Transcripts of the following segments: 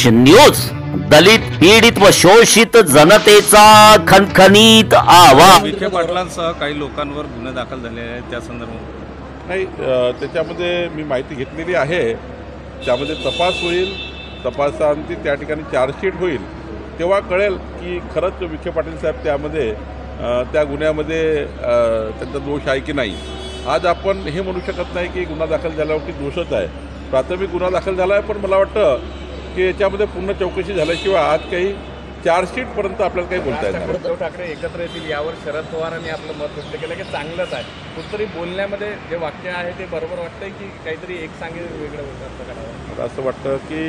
News, दलित पीडित व शोषित जनतेचा खणखणीत आवाज। विखे पाटलांसह काही लोकांवर गुन्हे दाखल झाले आहेत, त्या संदर्भात नाही, त्याच्यामध्ये मी माहिती घेतलेली आहे। त्यामध्ये तपास होईल, तपासांती त्या ठिकाणी चार्जशीट होईल, तेव्हा कळेल की खरंच विखे पाटील साहेब त्यामध्ये त्या गुन्ह्यामध्ये त्यांचा दोष आहे की नाही। आज आपण हे म्हणू शकत नाही की गुन्हा दाखल झाल्यावरती दोषच आहे। प्राथमिक गुन्हा दाखल झाला आहे, पण मला वाटतं की याच्यामध्ये पूर्ण चौकशी झाल्याशिवाय आज काही चार्जशीटपर्यंत आपल्याला काही बोलता येत नाही। उद्धव ठाकरे एकत्र येतील यावर शरद पवारांनी आपलं मत व्यक्त केलं की चांगलंच आहे, कुठतरी बोलण्यामध्ये जे वाक्य आहे ते बरोबर वाटतंय की काहीतरी एक सांगेल वेगळं करावं। मला असं वाटतं की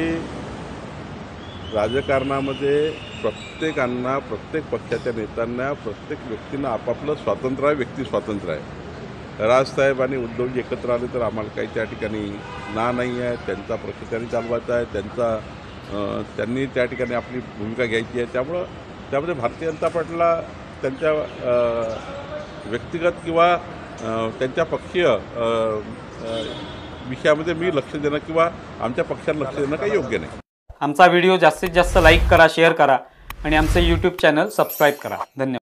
राजकारणामध्ये प्रत्येकांना, प्रत्येक पक्षाच्या नेत्यांना, प्रत्येक व्यक्तींना आपापलं स्वातंत्र्य आहे, व्यक्ती स्वातंत्र्य आहे। राजसाहेब आणि उद्धवजी एकत्र आले तर आम्हाला काही त्या ठिकाणी नाही आहे। त्यांचा पक्ष त्यांनी चालवायचा आहे, त्यांनी त्या ठिकाणी आपली भूमिका घ्यायची आहे। त्यामुळं त्यामध्ये भारतीय जनता पार्टीला त्यांच्या व्यक्तिगत किंवा त्यांच्या पक्षीय विषयामध्ये मी लक्ष देणं किंवा आमच्या पक्षाला लक्ष देणं काही योग्य नाही। आमचा व्हिडिओ जास्तीत जास्त लाईक करा, शेअर करा आणि आमचे YouTube चॅनल सबस्क्राईब करा। धन्यवाद।